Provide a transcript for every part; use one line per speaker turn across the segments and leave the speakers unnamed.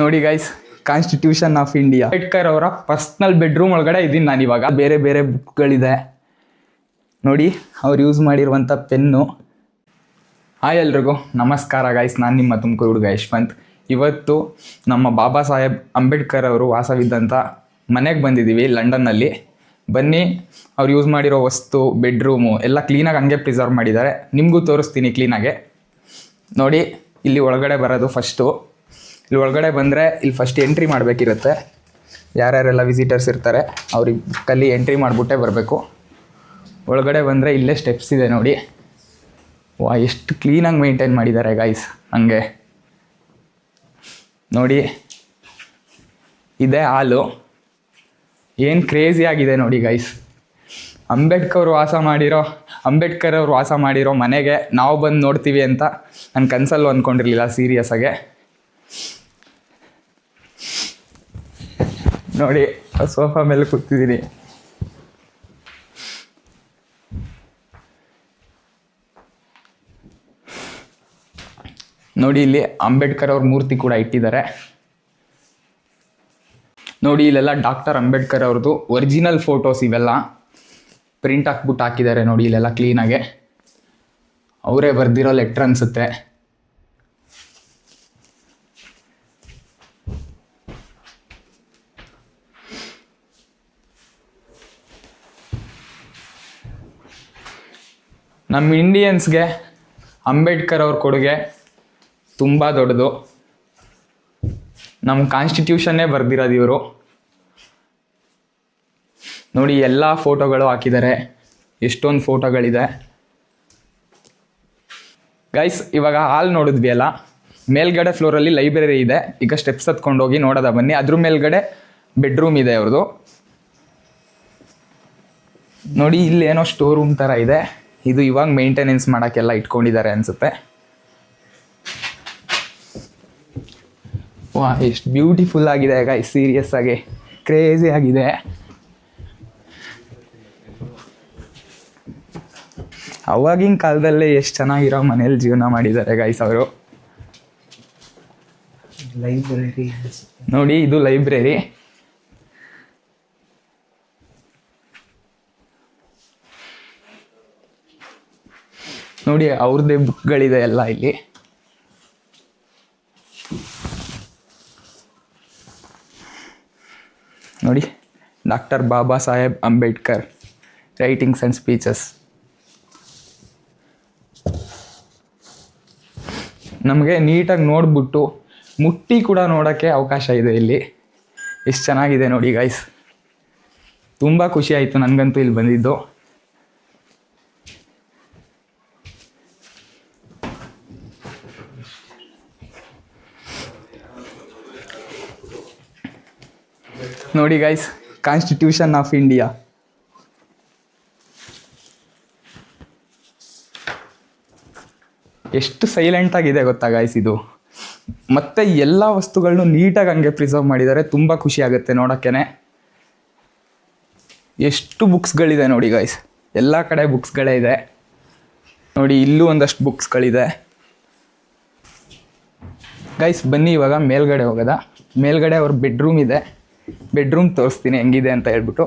ನೋಡಿ guys, constitution of India, Ambedkar ಅವರ personal bedroom ಒಳಗಡೆ ಇದ್ದೀನಿ ನಾನು ಇವಾಗ. ಬೇರೆ ಬೇರೆ ಬುಕ್ಗಳಿದೆ ನೋಡಿ, ಅವ್ರು ಯೂಸ್ ಮಾಡಿರುವಂಥ ಪೆನ್ನು. ಹಾಯ್ ಎಲ್ರಿಗೂ ನಮಸ್ಕಾರ ಗೈಸ್, ನಾನು ನಿಮ್ಮ ತುಮಕೂರು ಹುಡುಗ ಯಶ್ವಂತ್. ಇವತ್ತು ನಮ್ಮ ಬಾಬಾ ಸಾಹೇಬ್ ಅಂಬೇಡ್ಕರ್ ಅವರು ವಾಸವಿದ್ದಂಥ ಮನೆಗೆ ಬಂದಿದ್ದೀವಿ ಲಂಡನ್ನಲ್ಲಿ. ಬನ್ನಿ, ಅವ್ರು ಯೂಸ್ ಮಾಡಿರೋ ವಸ್ತು, ಬೆಡ್ರೂಮು ಎಲ್ಲ ಕ್ಲೀನಾಗಿ ಹಂಗೆ ಪ್ರಿಸರ್ವ್ ಮಾಡಿದ್ದಾರೆ. ನಿಮಗೂ ತೋರಿಸ್ತೀನಿ ಕ್ಲೀನಾಗೆ. ನೋಡಿ, ಇಲ್ಲಿ ಒಳಗಡೆ ಬರೋದು ಫಸ್ಟು. ಇಲ್ಲಿ ಒಳಗಡೆ ಬಂದರೆ ಇಲ್ಲಿ ಫಸ್ಟ್ ಎಂಟ್ರಿ ಮಾಡಬೇಕಿರುತ್ತೆ. ಯಾರ್ಯಾರೆಲ್ಲ ವಿಸಿಟರ್ಸ್ ಇರ್ತಾರೆ ಅವ್ರಿಗೆ ಬುಕ್ಕಲ್ಲಿ ಎಂಟ್ರಿ ಮಾಡಿಬಿಟ್ಟೆ ಬರಬೇಕು. ಒಳಗಡೆ ಬಂದರೆ ಇಲ್ಲೇ ಸ್ಟೆಪ್ಸ್ ಇದೆ ನೋಡಿ. ವಾ, ಎಷ್ಟು ಕ್ಲೀನಾಗಿ ಮೇಂಟೈನ್ ಮಾಡಿದ್ದಾರೆ ಗೈಸ್. ಹಂಗೆ ನೋಡಿ, ಇದೇ ಹಾಲು. ಏನು ಕ್ರೇಜಿ ಆಗಿದೆ ನೋಡಿ ಗೈಸ್. ಅಂಬೇಡ್ಕರ್ ಅವ್ರು ವಾಸ ಮಾಡಿರೋ ಮನೆಗೆ ನಾವು ಬಂದು ನೋಡ್ತೀವಿ ಅಂತ ನಾನು ಕನಸಲ್ಲೂ ಅಂದ್ಕೊಂಡಿರಲಿಲ್ಲ ಸೀರಿಯಸ್ ಆಗಿ. ನೋಡಿ, ಸೋಫಾ ಮೇಲೆ ಕೂತಿದ್ದೀನಿ. ನೋಡಿ, ಇಲ್ಲಿ ಅಂಬೇಡ್ಕರ್ ಅವ್ರ ಮೂರ್ತಿ ಕೂಡ ಇಟ್ಟಿದ್ದಾರೆ. ನೋಡಿ, ಇಲ್ಲೆಲ್ಲ ಡಾಕ್ಟರ್ ಅಂಬೇಡ್ಕರ್ ಅವ್ರದ್ದು ಒರಿಜಿನಲ್ ಫೋಟೋಸ್ ಇವೆಲ್ಲ ಪ್ರಿಂಟ್ ಹಾಕ್ಬಿಟ್ಟು ಹಾಕಿದ್ದಾರೆ ನೋಡಿ. ಇಲ್ಲೆಲ್ಲ ಕ್ಲೀನಾಗೆ ಅವರೇ ಬರೆದಿರೋ ಲೆಟ್ರ್ ಅನಿಸುತ್ತೆ. ನಮ್ಮ ಇಂಡಿಯನ್ಸ್ಗೆ ಅಂಬೇಡ್ಕರ್ ಅವ್ರ ಕೊಡುಗೆ ತುಂಬ ದೊಡ್ಡದು. ನಮ್ಮ ಕಾನ್ಸ್ಟಿಟ್ಯೂಷನ್ನೇ ಬರೆದಿರೋದು ಇವರು. ನೋಡಿ, ಎಲ್ಲ ಫೋಟೋಗಳು ಹಾಕಿದ್ದಾರೆ, ಎಷ್ಟೊಂದು ಫೋಟೋಗಳಿದೆ ಗೈಸ್. ಇವಾಗ ಹಾಲ್ ನೋಡಿದ್ವಿ ಅಲ್ಲ, ಮೇಲ್ಗಡೆ ಫ್ಲೋರಲ್ಲಿ ಲೈಬ್ರರಿ ಇದೆ. ಈಗ ಸ್ಟೆಪ್ಸ್ ಹತ್ಕೊಂಡೋಗಿ ನೋಡೋದ ಬನ್ನಿ. ಅದ್ರ ಮೇಲ್ಗಡೆ ಬೆಡ್ರೂಮ್ ಇದೆ ಅವ್ರದ್ದು. ನೋಡಿ, ಇಲ್ಲಿ ಏನೋ ಸ್ಟೋರ್ ರೂಮ್ ಥರ ಇದೆ. ಇದು ಇವಾಗ ಮೇಂಟೆನೆನ್ಸ್ ಮಾಡೋಕ್ಕೆಲ್ಲ ಇಟ್ಕೊಂಡಿದ್ದಾರೆ ಅನಿಸುತ್ತೆ. ವಾ, ಎಷ್ಟು ಬ್ಯೂಟಿಫುಲ್ ಆಗಿದೆ ಗೈಸ್, ಸೀರಿಯಸ್ ಆಗಿ ಕ್ರೇಜಿ ಆಗಿದೆ. ಅವಾಗಿನ ಕಾಲದಲ್ಲೇ ಎಷ್ಟು ಚೆನ್ನಾಗಿರೋ ಮನೇಲಿ ಜೀವನ ಮಾಡಿದ್ದಾರೆ ಗೈಸ್ ಅವರು.
ಲೈಬ್ರರಿ
ನೋಡಿ, ಇದು ಲೈಬ್ರರಿ. ನೋಡಿ, ಅವ್ರದ್ದೇ ಬುಕ್ಗಳಿದೆ ಎಲ್ಲ ಇಲ್ಲಿ. ನೋಡಿ, doctor Baba Saheb Ambedkar writings and speeches. ನಮಗೆ ನೀಟಾಗಿ ನೋಡ್ಬಿಟ್ಟು ಮುಟ್ಟಿ ಕೂಡ ನೋಡೋಕ್ಕೆ ಅವಕಾಶ ಇದೆ ಇಲ್ಲಿ. ಎಷ್ಟು ಚೆನ್ನಾಗಿದೆ ನೋಡಿ ಗೈಸ್. ತುಂಬ ಖುಷಿ ಆಯಿತು ನನಗಂತೂ ಇಲ್ಲಿ ಬಂದಿದ್ದು. ನೋಡಿ ಗೈಸ್, ಕಾನ್ಸ್ಟಿಟ್ಯೂಷನ್ ಆಫ್ ಇಂಡಿಯಾ. ಎಷ್ಟು ಸೈಲೆಂಟಾಗಿದೆ ಗೊತ್ತಾ ಗೈಸ್ ಇದು. ಮತ್ತು ಎಲ್ಲ ವಸ್ತುಗಳನ್ನೂ ನೀಟಾಗಿ ಹಂಗೆ ಪ್ರಿಸರ್ವ್ ಮಾಡಿದ್ದಾರೆ. ತುಂಬ ಖುಷಿ ಆಗುತ್ತೆ ನೋಡೋಕ್ಕೇ. ಎಷ್ಟು ಬುಕ್ಸ್ಗಳಿದೆ ನೋಡಿ ಗೈಸ್, ಎಲ್ಲ ಕಡೆ ಬುಕ್ಸ್ಗಳೇ ಇದೆ. ನೋಡಿ, ಇಲ್ಲೂ ಒಂದಷ್ಟು ಬುಕ್ಸ್ಗಳಿದೆ ಗೈಸ್. ಬನ್ನಿ ಇವಾಗ ಮೇಲ್ಗಡೆ ಹೋಗೋದ. ಮೇಲ್ಗಡೆ ಅವ್ರ ಬೆಡ್ರೂಮ್ ಇದೆ. ಬೆಡ್ರೂಮ್ ತೋರಿಸ್ತೀನಿ ಹೆಂಗಿದೆ ಅಂತ ಹೇಳ್ಬಿಟ್ಟು.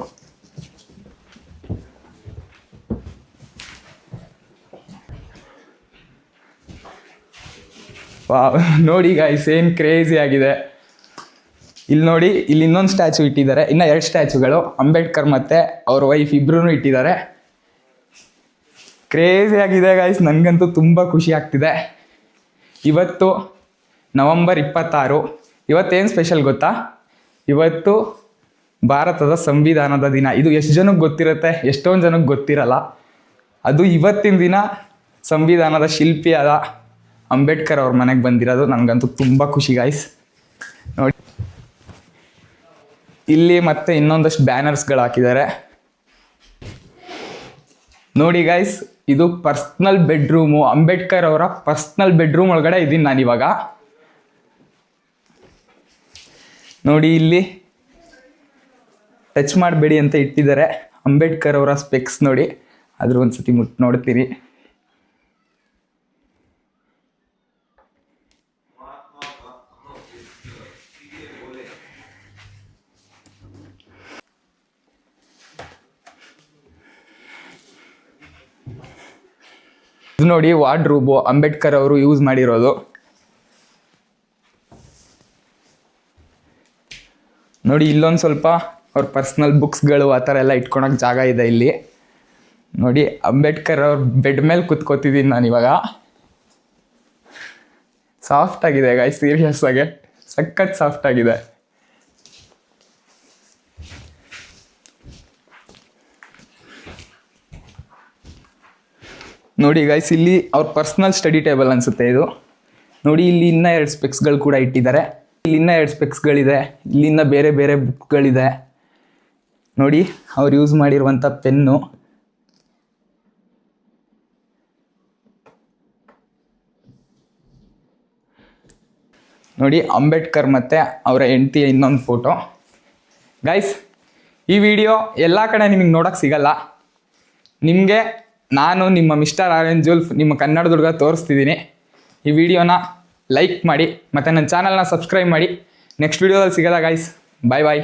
ವಾವ್, ನೋಡಿ ಗೈಸ್, ಏನು ಕ್ರೇಜಿ ಆಗಿದೆ. ಇಲ್ಲಿ ನೋಡಿ, ಇಲ್ಲಿ ಇನ್ನೊಂದು ಸ್ಟ್ಯಾಚು ಇಟ್ಟಿದ್ದಾರೆ. ಇನ್ನು 2 ಸ್ಟ್ಯಾಚುಗಳು, ಅಂಬೇಡ್ಕರ್ ಮತ್ತು ಅವ್ರ ವೈಫ್ ಇಬ್ಬರೂ ಇಟ್ಟಿದ್ದಾರೆ. ಕ್ರೇಜಿ ಆಗಿದೆ ಗೈಸ್, ನನಗಂತೂ ತುಂಬ ಖುಷಿ ಆಗ್ತಿದೆ. ಇವತ್ತು ನವಂಬರ್ 26. ಇವತ್ತೇನು ಸ್ಪೆಷಲ್ ಗೊತ್ತಾ? ಇವತ್ತು ಭಾರತದ ಸಂವಿಧಾನದ ದಿನ. ಇದು ಎಷ್ಟು ಜನಕ್ಕೆ ಗೊತ್ತಿರುತ್ತೆ, ಎಷ್ಟೊಂದು ಜನಕ್ಕೆ ಗೊತ್ತಿರಲ್ಲ. ಅದು ಇವತ್ತಿನ ದಿನ ಸಂವಿಧಾನದ ಶಿಲ್ಪಿಯಾದ ಅಂಬೇಡ್ಕರ್ ಅವ್ರ ಮನೆಗೆ ಬಂದಿರೋದು. ನನಗಂತೂ ತುಂಬ ಖುಷಿ ಗೈಸ್. ನೋಡಿ, ಇಲ್ಲಿ ಮತ್ತೆ ಇನ್ನೊಂದಷ್ಟು ಬ್ಯಾನರ್ಸ್ಗಳು ಹಾಕಿದ್ದಾರೆ ನೋಡಿ ಗೈಸ್. ಇದು ಪರ್ಸ್ನಲ್ ಬೆಡ್ರೂಮು, ಅಂಬೇಡ್ಕರ್ ಅವರ ಪರ್ಸ್ನಲ್ ಬೆಡ್ರೂಮ್ ಒಳಗಡೆ ಇದ್ದೀನಿ ನಾನಿವಾಗ. ನೋಡಿ, ಇಲ್ಲಿ ಟಚ್ ಮಾಡಬೇಡಿ ಅಂತ ಇಟ್ಟಿದ್ದಾರೆ. ಅಂಬೇಡ್ಕರ್ ಅವರ ಸ್ಪೆಕ್ಸ್ ನೋಡಿ, ಅದ್ರ ಒಂದ್ಸತಿ ನೋಡ್ತೀರಿ. ಇದು ನೋಡಿ ವಾರ್ಡ್ರೋಬು ಅಂಬೇಡ್ಕರ್ ಅವರು ಯೂಸ್ ಮಾಡಿರೋದು. ನೋಡಿ ಇಲ್ಲೊಂದು ಸ್ವಲ್ಪ ಅವ್ರ ಪರ್ಸ್ನಲ್ ಬುಕ್ಸ್ಗಳು ಆ ಥರ ಎಲ್ಲ ಇಟ್ಕೊಳಕ್ಕೆ ಜಾಗ ಇದೆ ಇಲ್ಲಿ. ನೋಡಿ ಅಂಬೇಡ್ಕರ್ ಅವ್ರ ಬೆಡ್ ಮೇಲೆ ಕುತ್ಕೋತಿದ್ದೀನಿ ನಾನು ಇವಾಗ. ಸಾಫ್ಟ್ ಆಗಿದೆ ಗಾಯ್ಸ್, ಸೀರಿಯಸ್ ಆಗಿ ಸಖತ್ ಸಾಫ್ಟ್ ಆಗಿದೆ. ನೋಡಿ ಗೈಸ್, ಇಲ್ಲಿ ಅವ್ರ ಪರ್ಸ್ನಲ್ ಸ್ಟಡಿ ಟೇಬಲ್ ಅನಿಸುತ್ತೆ ಇದು. ನೋಡಿ ಇಲ್ಲಿ ಇನ್ನೂ 2 ಸ್ಪೆಕ್ಸ್ಗಳು ಕೂಡ ಇಟ್ಟಿದ್ದಾರೆ. ಇಲ್ಲಿ ಇನ್ನೂ 2 ಸ್ಪೆಕ್ಸ್ಗಳಿದೆ. ಇಲ್ಲಿಂದ ಬೇರೆ ಬೇರೆ ಬುಕ್ಗಳಿದೆ. ನೋಡಿ ಅವ್ರು ಯೂಸ್ ಮಾಡಿರುವಂಥ ಪೆನ್ನು. ನೋಡಿ ಅಂಬೇಡ್ಕರ್ ಮತ್ತು ಅವರ ಹೆಂಡತಿಯ ಇನ್ನೊಂದು ಫೋಟೋ. ಗೈಸ್, ಈ ವಿಡಿಯೋ ಎಲ್ಲ ಕಡೆ ನಿಮಗೆ ನೋಡೋಕ್ಕೆ ಸಿಗಲ್ಲ. ನಿಮಗೆ ನಾನು ನಿಮ್ಮ ಮಿಸ್ಟರ್ ಆರೆಂಜ್ ಜುಲ್ಫ್ ನಿಮ್ಮ ಕನ್ನಡದ ಹುಡುಗ ತೋರಿಸ್ತಿದ್ದೀನಿ. ಈ ವಿಡಿಯೋನ ಲೈಕ್ ಮಾಡಿ ಮತ್ತು ನನ್ನ ಚಾನಲ್ನ ಸಬ್ಸ್ಕ್ರೈಬ್ ಮಾಡಿ. ನೆಕ್ಸ್ಟ್ ವಿಡಿಯೋದಲ್ಲಿ ಸಿಗೋದಾ ಗೈಸ್. ಬಾಯ್ ಬಾಯ್.